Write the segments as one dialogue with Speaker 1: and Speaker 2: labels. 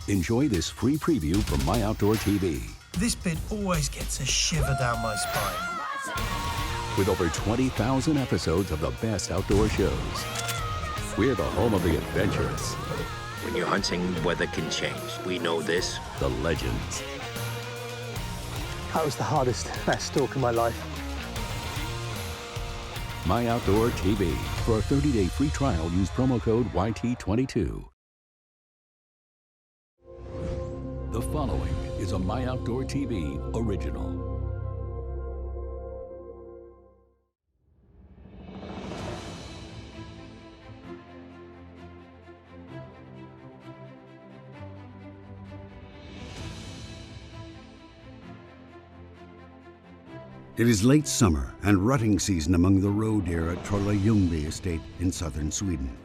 Speaker 1: Enjoy this free preview from MyOutdoorTV.
Speaker 2: This bit always gets a shiver down my spine.
Speaker 1: With over 20,000 episodes of the best outdoor shows. We're the home of the adventurous.
Speaker 3: When you're hunting, weather can change. We know this.
Speaker 1: The legends.
Speaker 4: That was the hardest stalk in my life.
Speaker 1: MyOutdoorTV. For a 30-day free trial, use promo code YT22. The following is a MyOutdoorTV original.
Speaker 5: It is late summer and rutting season among the roe deer at Trolle Ljungby estate in southern Sweden.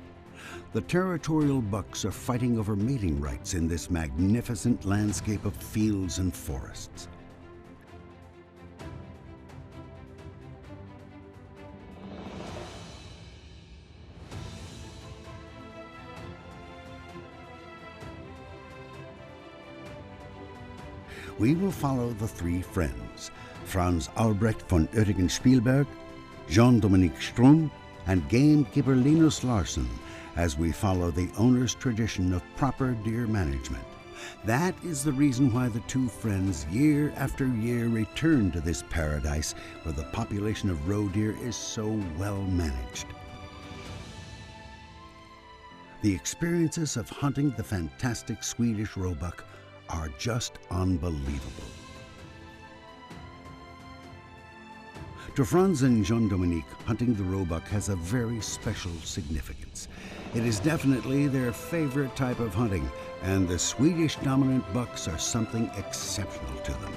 Speaker 5: The territorial bucks are fighting over mating rights in this magnificent landscape of fields and forests. We will follow the three friends, Franz Albrecht von Oettingen-Spielberg, Jean-Dominique Strom, and gamekeeper Linus Larsson, as we follow the owner's tradition of proper deer management. That is the reason why the two friends year after year return to this paradise where the population of roe deer is so well managed. The experiences of hunting the fantastic Swedish roebuck are just unbelievable. To Franz and Jean-Dominique, hunting the roebuck has a very special significance. It is definitely their favorite type of hunting, and the Swedish dominant bucks are something exceptional to them.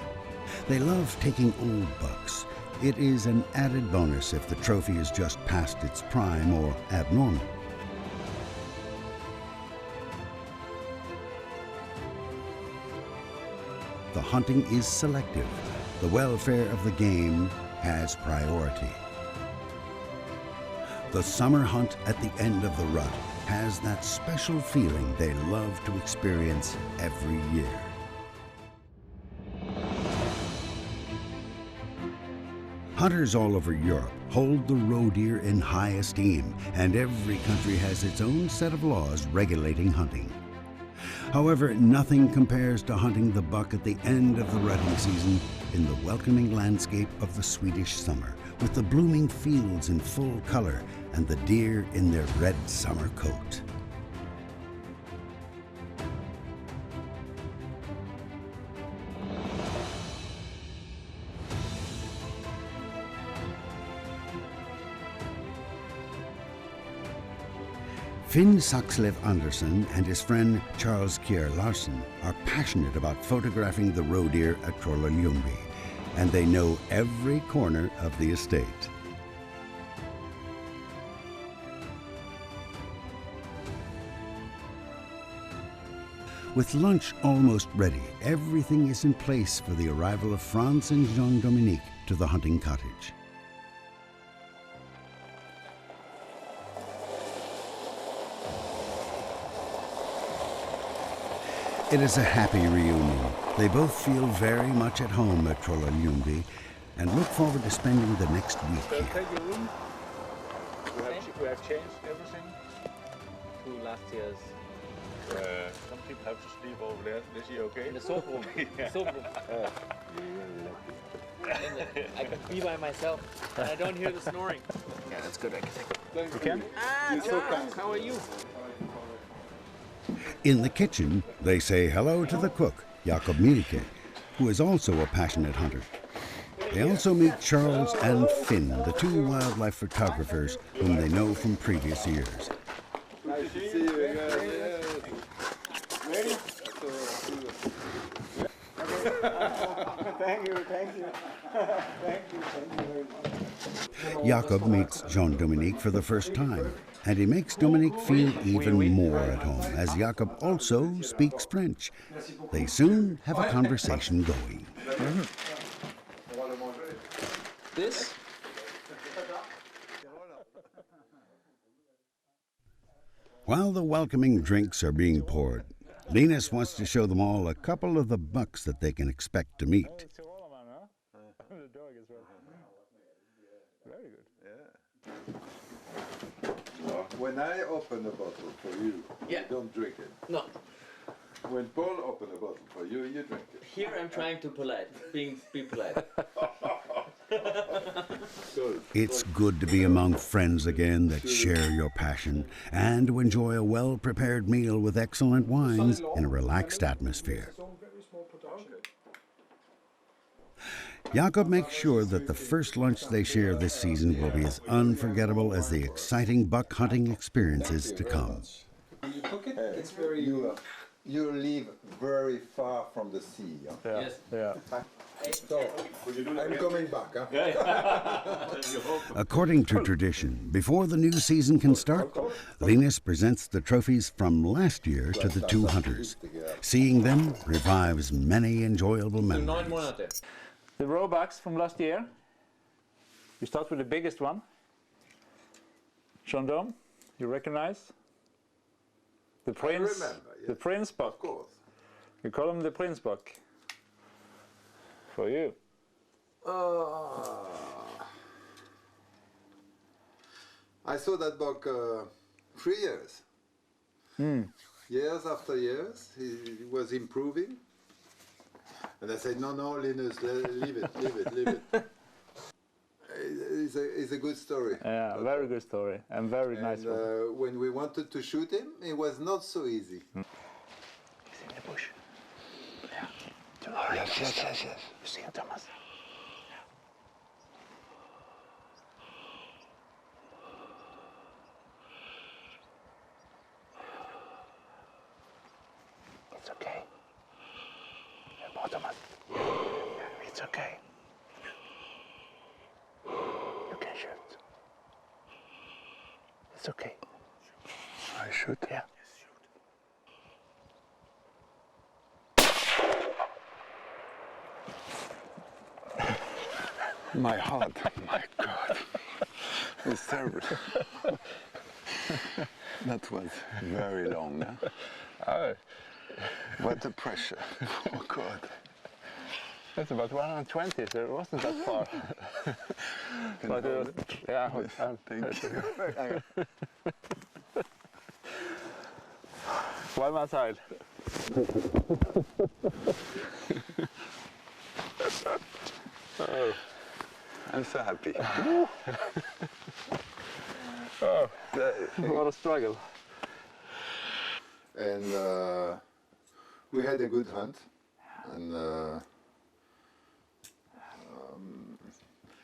Speaker 5: They love taking old bucks. It is an added bonus if the trophy is just past its prime or abnormal. The hunting is selective. The welfare of the game has priority. The summer hunt at the end of the rut has that special feeling they love to experience every year. Hunters all over Europe hold the roe deer in high esteem, and every country has its own set of laws regulating hunting. However, nothing compares to hunting the buck at the end of the rutting season in the welcoming landscape of the Swedish summer, with the blooming fields in full color and the deer in their red summer coat. Finn Saxlev Andersen and his friend Charles Kjær Larsen are passionate about photographing the roe deer at Trolle Ljungby, and they know every corner of the estate. With lunch almost ready, everything is in place for the arrival of Franz and Jean-Dominique to the hunting cottage. It is a happy reunion. They both feel very much at home at Trolle Ljungby and look forward to spending the next week here.
Speaker 6: Take your room. We have changed everything to last year's. Some people have to sleep over there. Is he okay?
Speaker 7: In the soap room.
Speaker 6: Yeah.
Speaker 7: Soap room. I can be by myself, and I don't hear the snoring.
Speaker 3: Yeah, that's good. I can take it.
Speaker 6: You can?
Speaker 7: Charles, how are you?
Speaker 5: In the kitchen, they say hello to the cook, Jakob Mielke, who is also a passionate hunter. They also meet Charles and Finn, the two wildlife photographers whom they know from previous years.
Speaker 6: Nice to see you again. Ready? Thank you. Thank you very much.
Speaker 5: Jakob meets Jean-Dominique for the first time, and he makes Dominique feel even more at home, as Jakob also speaks French. They soon have a conversation going.
Speaker 7: This?
Speaker 5: While the welcoming drinks are being poured, Linus wants to show them all a couple of the bucks that they can expect to meet.
Speaker 6: The dog as well. Very good.
Speaker 8: When I open a bottle for you,
Speaker 7: Yeah.
Speaker 8: you don't drink it.
Speaker 7: No.
Speaker 8: When Paul open a bottle for you, you drink it.
Speaker 7: Here I'm trying to be polite.
Speaker 8: Good.
Speaker 5: It's good to be among friends again that share your passion and to enjoy a well-prepared meal with excellent wines in a relaxed atmosphere. Jakob makes sure that the first lunch they share this season will be as unforgettable as the exciting buck hunting experiences to come.
Speaker 8: You cook it, it's very... You live very far from the sea. Huh?
Speaker 6: Yeah.
Speaker 7: Yes.
Speaker 6: Yeah.
Speaker 8: So, I'm coming back. Huh?
Speaker 5: According to tradition, before the new season can start, Linus presents the trophies from last year to the two hunters. Seeing them revives many enjoyable memories.
Speaker 6: The Roebucks from last year. We start with the biggest one. Gendarme, you recognize? The prince,
Speaker 8: remember, yes.
Speaker 6: The prince buck.
Speaker 8: Of course.
Speaker 6: We call him the prince buck. For you.
Speaker 8: I saw that buck 3 years. Years after years, he was improving. And I said, no, Linus, leave it. It's a good story.
Speaker 6: Yeah, very good story and very nice one.
Speaker 8: When we wanted to shoot him, it was not so easy.
Speaker 4: He's in the bush. Yeah. Oh, yes. You see him, Thomas? It's okay. Thomas. It's okay. You can shoot. It's okay. I shoot? Yeah.
Speaker 8: My heart, my God, it's terrible. That was very long. Huh? What a pressure. Oh, God.
Speaker 6: It's about 120, so it wasn't that far. But yeah,
Speaker 8: Thank you.
Speaker 6: one more side.
Speaker 8: Oh, I'm so happy.
Speaker 6: Oh, what a struggle.
Speaker 8: And we had a good hunt. And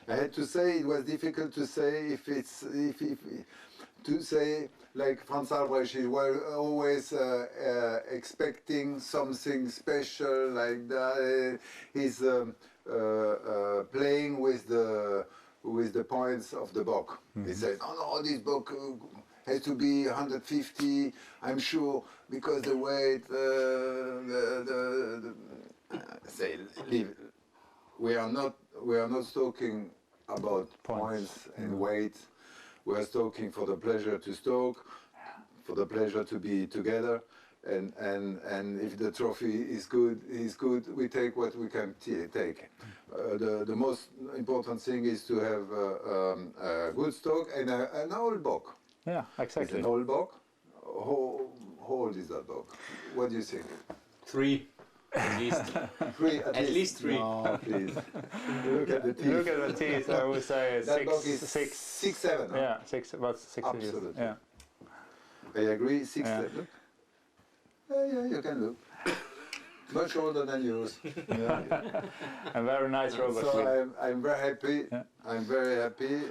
Speaker 8: I had to say it was difficult to say if to say like Franz Albrecht, he was always expecting something special like that. He's playing with the points of the buck. He says, no, this buck has to be 150. I'm sure because the weight. Say, leave. We are not talking about points and weight. We are talking for the pleasure to stalk, for the pleasure to be together, and if the trophy is good, we take what we can take. The most important thing is to have a good stalk and an old buck.
Speaker 6: Yeah, exactly.
Speaker 8: It's an old buck. How old is that buck? What do you think?
Speaker 7: 3. At least.
Speaker 8: 3
Speaker 7: At least 3.
Speaker 8: No, please. Look at the teeth.
Speaker 6: Look at the teeth. I would say
Speaker 8: That dog is
Speaker 6: 6,
Speaker 8: 6, 7. Huh?
Speaker 6: Yeah, 6, about 6 years.
Speaker 8: Absolutely.
Speaker 6: Yeah.
Speaker 8: I agree. 6,
Speaker 6: Yeah.
Speaker 8: 7. Look. Yeah, you can look. Much older than yours.
Speaker 6: And very nice Roebuck.
Speaker 8: So I'm very happy.
Speaker 6: Yeah.
Speaker 8: I'm very happy.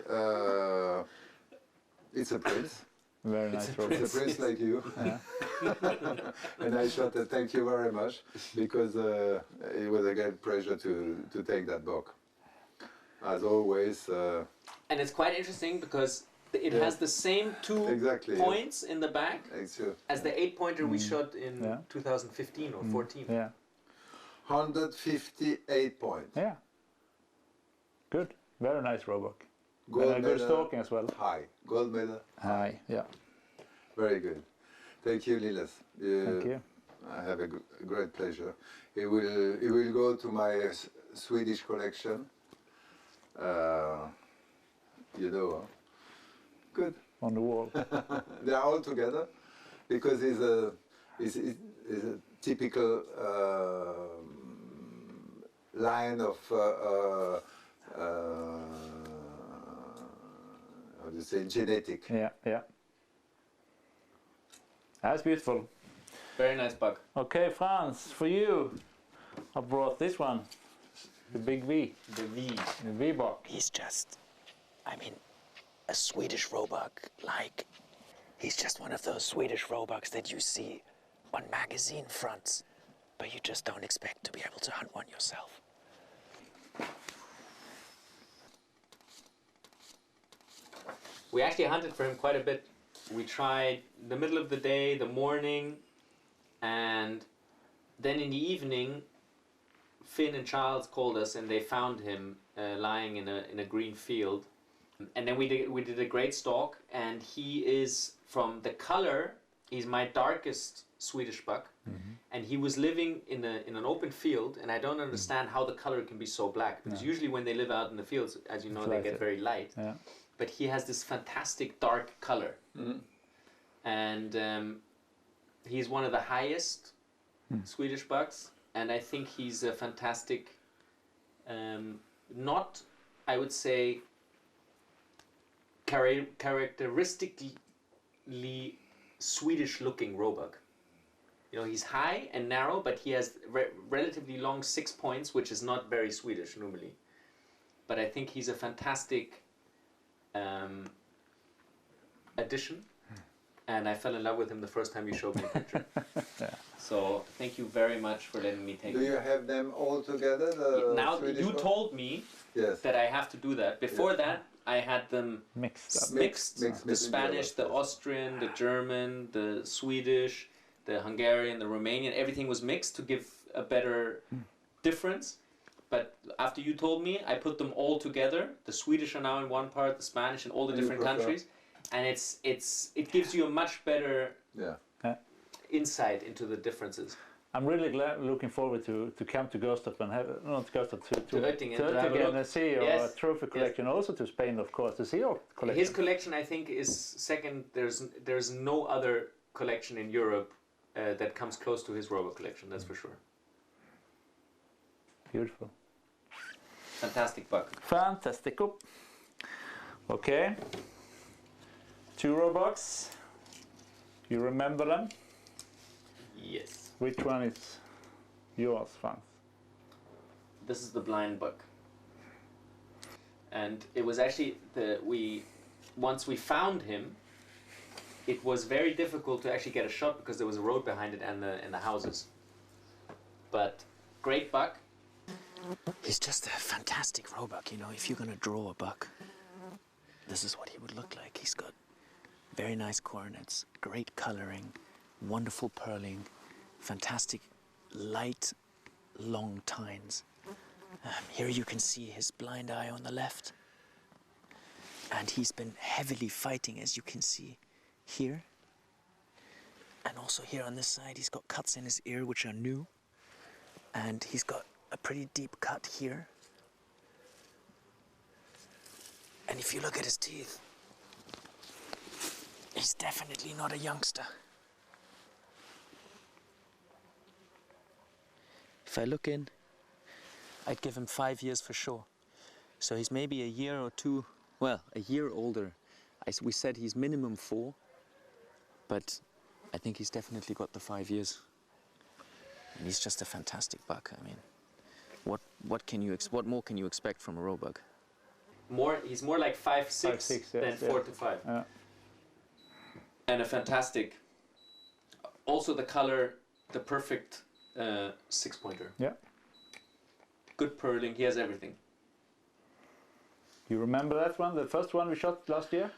Speaker 8: It's a prince.
Speaker 6: Very nice Roebuck.
Speaker 8: It's a prince like you. And I shot a thank you very much because it was a great pleasure to take that buck. As always.
Speaker 7: And it's quite interesting because it has the same 2
Speaker 8: Exactly,
Speaker 7: points in the back as the 8-pointer we shot in 2015 or 14.
Speaker 6: Yeah.
Speaker 8: 158 points.
Speaker 6: Yeah. Good. Very nice Roebuck.
Speaker 8: Gold
Speaker 6: And good
Speaker 8: medal.
Speaker 6: stalking as well.
Speaker 8: High. Gold medal.
Speaker 6: Hi. Yeah.
Speaker 8: Very good. Thank you, Lilas.
Speaker 6: Thank you.
Speaker 8: I have a great pleasure. It will go to my Swedish collection. You know, huh? Good.
Speaker 6: On the wall.
Speaker 8: They are all together because it's a typical line of how do you say, genetic.
Speaker 6: Yeah, yeah. That's beautiful.
Speaker 7: Very nice bug.
Speaker 6: Okay, Franz, for you, I brought this one, the big V.
Speaker 7: The V.
Speaker 6: The V-Buck.
Speaker 3: He's just, I mean, a Swedish Roebuck, like, he's just one of those Swedish Roebucks that you see on magazine fronts, but you just don't expect to be able to hunt one yourself.
Speaker 7: We actually hunted for him quite a bit. We tried the middle of the day, the morning, and then in the evening, Finn and Charles called us and they found him lying in a green field. And then we did a great stalk, and he is, from the color, he's my darkest Swedish buck, and he was living in an open field, and I don't understand how the color can be so black, because usually when they live out in the fields, as you know, they get very light.
Speaker 6: Yeah.
Speaker 7: But he has this fantastic dark color, and he's one of the highest Swedish bucks, and I think he's a fantastic, not, I would say, characteristically Swedish-looking Roebuck. You know, he's high and narrow, but he has relatively long 6 points, which is not very Swedish normally. But I think he's a fantastic addition, and I fell in love with him the first time you showed me a picture. So thank you very much for letting me take.
Speaker 8: Do you have them all together?
Speaker 7: Now
Speaker 8: Swedish
Speaker 7: you
Speaker 8: one?
Speaker 7: told me that I have to do that. Before that, I had them mixed. The Spanish, the Austrian, the German, the Swedish, the Hungarian, the Romanian. Everything was mixed to give a better difference. But after you told me, I put them all together. The Swedish are now in one part, the Spanish in all the different countries, and it gives you a much better insight into the differences.
Speaker 6: I'm really looking forward to come to Gustav and have, not Gustav, to
Speaker 7: Oettingen
Speaker 6: and see your trophy collection, also to Spain, of course, to see your collection.
Speaker 7: His collection, I think, is second. There's no other collection in Europe that comes close to his Roebuck collection, that's for sure.
Speaker 6: Beautiful.
Speaker 7: Fantastic buck.
Speaker 6: Fantastico. Okay. 2 Roebucks. You remember them?
Speaker 7: Yes.
Speaker 6: Which one is yours, Franz?
Speaker 7: This is the blind buck. And it was actually, once we found him, it was very difficult to actually get a shot because there was a road behind it and the houses. But great buck.
Speaker 3: He's just a fantastic Roebuck, you know. If you're going to draw a buck, this is what he would look like. He's got very nice cornets, great coloring, wonderful pearling, fantastic light, long tines. Here you can see his blind eye on the left. And he's been heavily fighting, as you can see here. And also here on this side, he's got cuts in his ear, which are new. And he's got a pretty deep cut here. And if you look at his teeth, he's definitely not a youngster. If I look in, I'd give him 5 years for sure. So he's maybe a year or two, well, a year older. We said he's minimum 4, but I think he's definitely got the 5 years. And he's just a fantastic buck. I mean, what more can you expect from a Roebuck?
Speaker 7: He's more like 5'6" than 4 to 5.
Speaker 6: Yeah.
Speaker 7: And a fantastic. Also the color, the perfect 6-pointer.
Speaker 6: Yeah.
Speaker 7: Good pearling. He has everything.
Speaker 6: You remember that one, the first one we shot last year?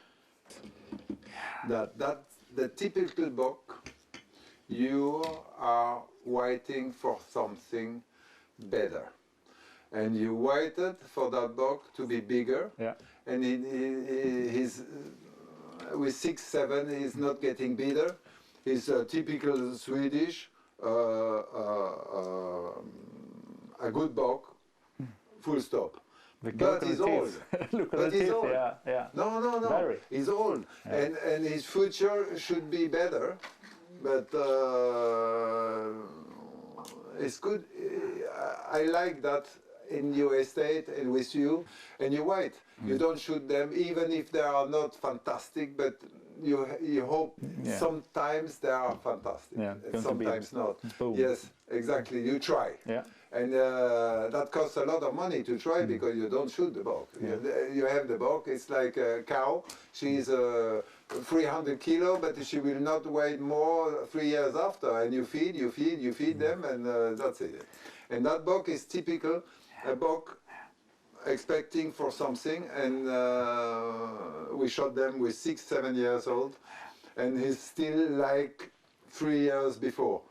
Speaker 8: That's the typical buck. You are waiting for something better, and you waited for that buck to be bigger.
Speaker 6: Yeah.
Speaker 8: And he's with 6, 7, he's not getting bigger. He's a typical Swedish a good buck, full stop.
Speaker 4: Look
Speaker 8: But
Speaker 4: at the
Speaker 8: he's old.
Speaker 4: teeth. Look at
Speaker 8: But
Speaker 4: the
Speaker 8: he's
Speaker 4: teeth,
Speaker 8: old.
Speaker 4: yeah.
Speaker 8: No, no, no.
Speaker 4: Very.
Speaker 8: He's old, and his future should be better. But it's good. I like that in your estate and with you, and you're right. You don't shoot them, even if they are not fantastic. But you hope sometimes they are fantastic,
Speaker 4: Yeah,
Speaker 8: and
Speaker 4: going to be
Speaker 8: sometimes not.
Speaker 4: boom.
Speaker 8: Yes, exactly. You try.
Speaker 4: Yeah.
Speaker 8: And that costs a lot of money to try because you don't shoot the buck. You have the buck, it's like a cow. She's 300 kilo, but she will not weigh more 3 years after. And you feed them, and that's it. And that buck is typical, a buck expecting for something, and we shot them with 6, 7 years old, and he's still like 3 years before.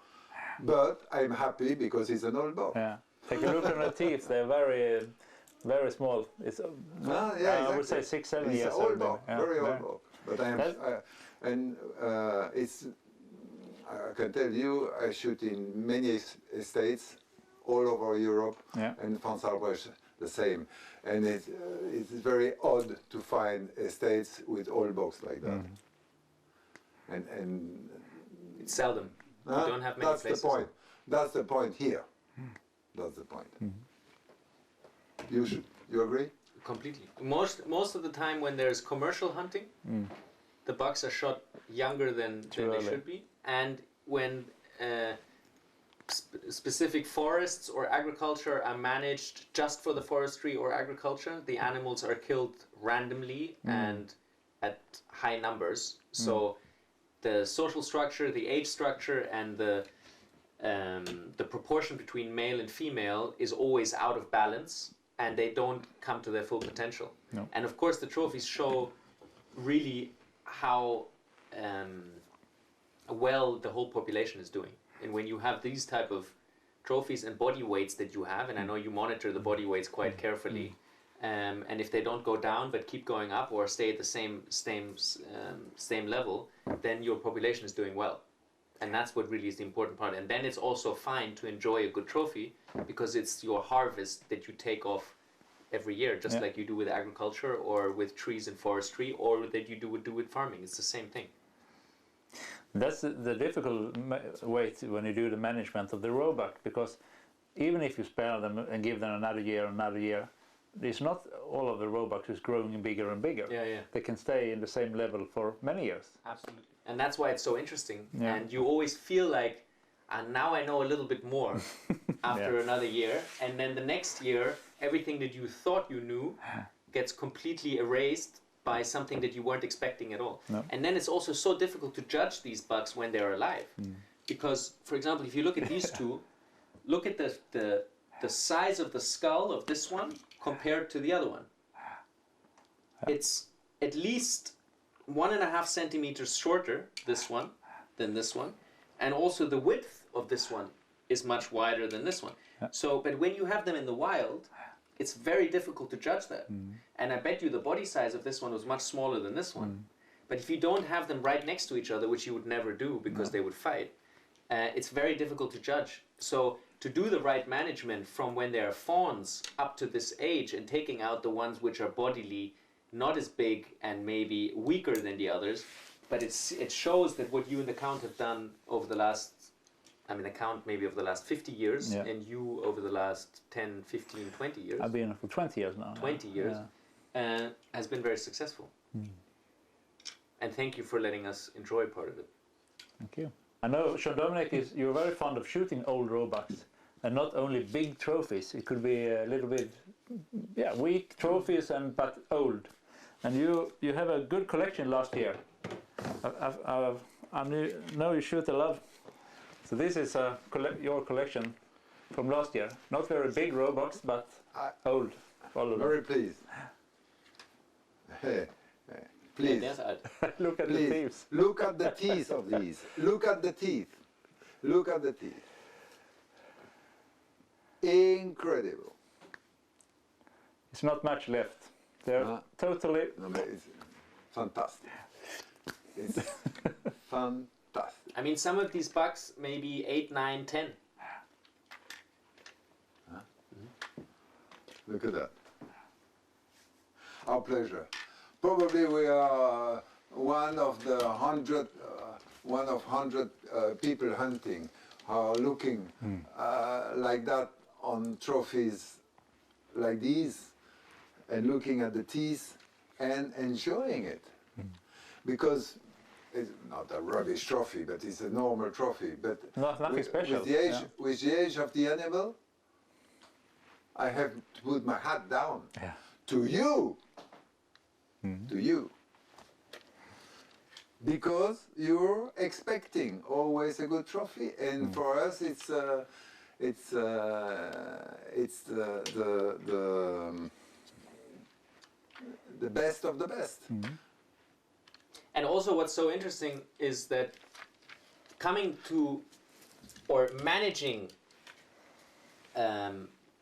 Speaker 8: But I'm happy because he's an old buck.
Speaker 4: Yeah. Take a look at the teeth. They're very, very small. It's I would say 6, 7
Speaker 8: he's
Speaker 4: years
Speaker 8: an old
Speaker 4: old.
Speaker 8: buck,
Speaker 4: Yeah.
Speaker 8: very old buck. But I am, it's. I can tell you, I shoot in many estates all over Europe, and Franz Albrecht the same. And it's very odd to find estates with old bucks like that. And
Speaker 7: It's seldom. We don't have many
Speaker 8: that's
Speaker 7: places.
Speaker 8: the point. That's the point here. That's the point. You agree?
Speaker 7: Completely. Most of the time when there's commercial hunting, the bucks are shot younger than they should be, and when specific forests or agriculture are managed just for the forestry or agriculture, the animals are killed randomly and at high numbers. So the social structure, the age structure, and the proportion between male and female is always out of balance, and they don't come to their full potential.
Speaker 4: No.
Speaker 7: And of course the trophies show really how well the whole population is doing. And when you have these type of trophies and body weights that you have, and I know you monitor the body weights quite carefully, and if they don't go down but keep going up or stay at the same level, then your population is doing well. And that's what really is the important part. And then it's also fine to enjoy a good trophy because it's your harvest that you take off every year, just like you do with agriculture or with trees and forestry, or that you do with farming. It's the same thing.
Speaker 4: That's the difficult way when you do the management of the roebuck, because even if you spare them and give them another year, it's not all of the roebucks is growing bigger and bigger. They can stay in the same level for many years.
Speaker 7: Absolutely. And that's why it's so interesting. And you always feel like, now I know a little bit more after another year. And then the next year, everything that you thought you knew gets completely erased by something that you weren't expecting at all.
Speaker 4: No.
Speaker 7: And then it's also so difficult to judge these bucks when they're alive. Because, for example, if you look at these two, look at the size of the skull of this one compared to the other one. It's at least 1.5 centimeters shorter, this one, than this one. And also the width of this one is much wider than this one. So, but when you have them in the wild, it's very difficult to judge that. And I bet you the body size of this one was much smaller than this one. But if you don't have them right next to each other, which you would never do because they would fight, it's very difficult to judge. So to do the right management from when they are fawns up to this age and taking out the ones which are bodily not as big and maybe weaker than the others, but it shows that what you and the Count have done over the last, the Count maybe over the last 50 years, and you over the last 10, 15, 20 years.
Speaker 4: I've been for 20 years now.
Speaker 7: 20 years, has been very successful. And thank you for letting us enjoy part of it.
Speaker 4: Thank you. I know, Jean-Dominique, you're very fond of shooting old roebucks, and not only big trophies. It could be a little bit, weak trophies, but old. And you have a good collection last year. I know you shoot a lot. So this is your collection from last year. Not very big roebucks, but old.
Speaker 8: Very pleased. Please.
Speaker 4: Look at the teeth.
Speaker 8: Look at the teeth of these. Look at the teeth. Look at the teeth. Incredible.
Speaker 4: It's not much left. They're totally...
Speaker 8: No, it's fantastic. It's fantastic.
Speaker 7: I mean, some of these bucks maybe 8, 9, 10.
Speaker 8: Look at that. Our pleasure. Probably we are one of 100 people hunting are looking like that on trophies like these and looking at the teeth and enjoying it. Because it's not a rubbish trophy, but it's a normal trophy. But
Speaker 4: Nothing special.
Speaker 8: With the age of the animal, I have to put my hat down to you. To you. Because you're expecting always a good trophy, and for us it's the best of the best.
Speaker 7: And also what's so interesting is that coming to or managing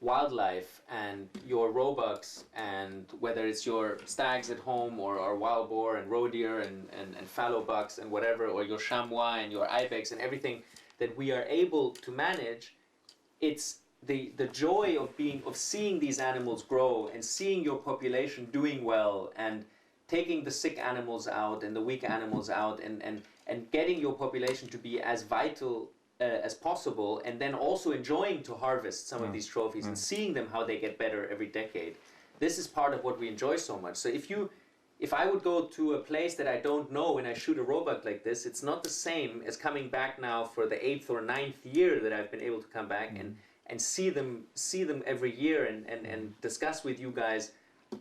Speaker 7: wildlife and your roebucks, and whether it's your stags at home or wild boar and roe deer and fallow bucks and whatever, or your chamois and your ibex and everything that we are able to manage, it's the joy of seeing these animals grow and seeing your population doing well and taking the sick animals out and the weak animals out and getting your population to be as vital as possible, and then also enjoying to harvest some of these trophies and seeing them how they get better every decade. This is part of what we enjoy so much. So if I would go to a place that I don't know and I shoot a roebuck like this, it's not the same as coming back now for the 8th or 9th year that I've been able to come back and see them every year and discuss with you guys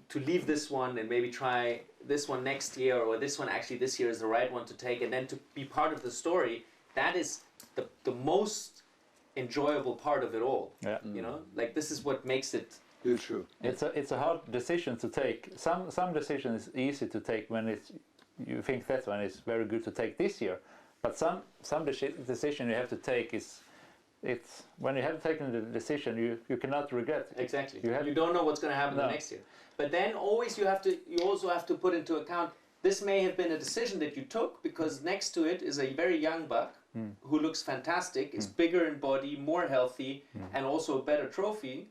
Speaker 7: to leave this one and maybe try this one next year, or this one actually this year is the right one to take, and then to be part of the story. That is the most enjoyable part of it all. You know, like this is what makes it.
Speaker 8: It's true.
Speaker 4: It's a hard decision to take. Some decision is easy to take when you think that one is very good to take this year, but some decision you have to take is when you have taken the decision you cannot regret.
Speaker 7: Exactly. You don't know what's going to happen the next year. But then always you also have to put into account this may have been a decision that you took because next to it is a very young buck who looks fantastic, is bigger in body, more healthy, and also a better trophy.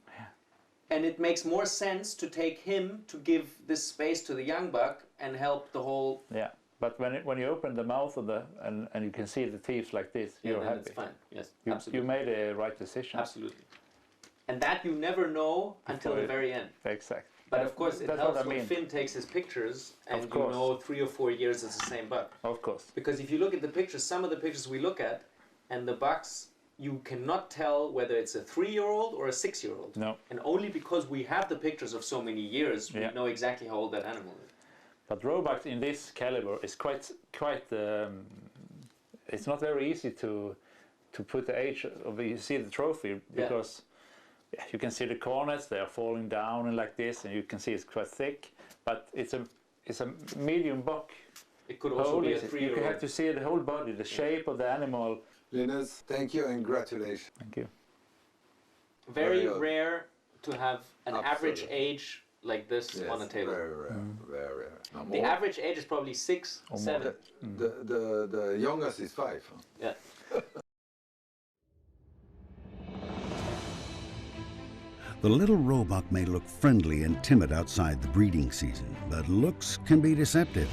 Speaker 7: And it makes more sense to take him to give this space to the young buck and help the whole.
Speaker 4: Yeah, but when you open the mouth of and you can see the teeth like this, you're happy.
Speaker 7: It's fine. Yes,
Speaker 4: you,
Speaker 7: absolutely.
Speaker 4: You made a right decision.
Speaker 7: Absolutely. And that you never know until the very end.
Speaker 4: Exactly.
Speaker 7: But of course, it
Speaker 4: That's
Speaker 7: helps
Speaker 4: what I
Speaker 7: when
Speaker 4: mean.
Speaker 7: Finn takes his pictures and
Speaker 4: Of
Speaker 7: you
Speaker 4: course.
Speaker 7: know 3 or 4 years it's the same buck.
Speaker 4: Of course.
Speaker 7: Because if you look at the pictures, some of the pictures we look at, and the bucks, you cannot tell whether it's a 3-year-old or a 6-year-old.
Speaker 4: No.
Speaker 7: And only because we have the pictures of so many years, we know exactly how old that animal is.
Speaker 4: But roebuck in this caliber is quite. It's not very easy to put the age of. You see the trophy because. Yeah, you can see the cornets; they are falling down and like this, and you can see it's quite thick. But it's a medium buck.
Speaker 7: It could also be a 3-year-old.
Speaker 4: You have to see the whole body, the shape of the animal.
Speaker 8: Linus, thank you and congratulations.
Speaker 4: Thank you.
Speaker 7: Very rare to have an average age like this
Speaker 8: Yes,
Speaker 7: on a table.
Speaker 8: Very rare, very rare. No
Speaker 7: The
Speaker 8: more.
Speaker 7: average age is probably 6, 7.
Speaker 8: The youngest is 5. Huh?
Speaker 7: Yeah.
Speaker 5: The little roebuck may look friendly and timid outside the breeding season, but looks can be deceptive.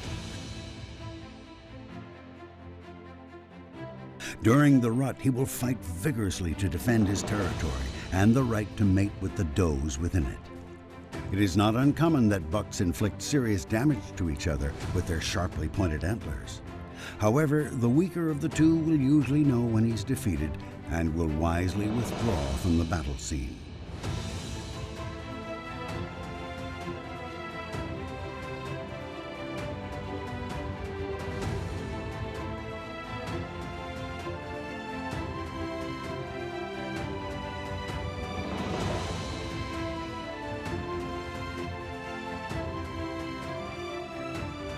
Speaker 5: During the rut, he will fight vigorously to defend his territory and the right to mate with the does within it. It is not uncommon that bucks inflict serious damage to each other with their sharply pointed antlers. However, the weaker of the two will usually know when he's defeated and will wisely withdraw from the battle scene.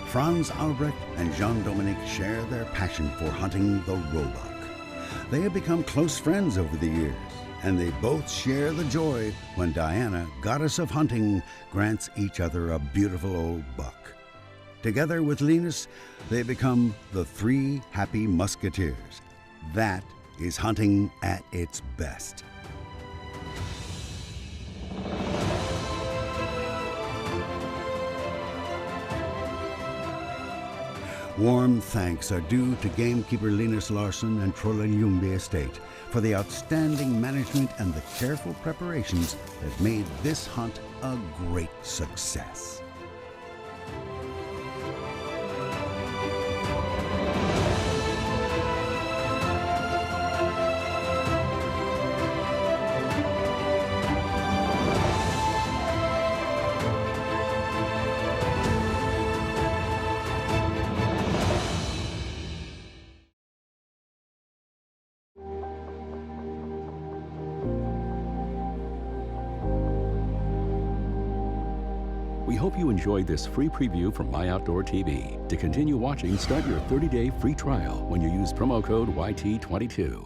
Speaker 5: Franz Albrecht and Jean-Dominique share their passion for hunting the roebuck. They have become close friends over the years, and they both share the joy when Diana, goddess of hunting, grants each other a beautiful old buck. Together with Linus, they become the three happy musketeers. That is hunting at its best. Warm thanks are due to gamekeeper Linus Larsson and Trolle Ljungby estate for the outstanding management and the careful preparations that made this hunt a great success.
Speaker 1: We hope you enjoyed this free preview from MyOutdoorTV. To continue watching, start your 30-day free trial when you use promo code YT22.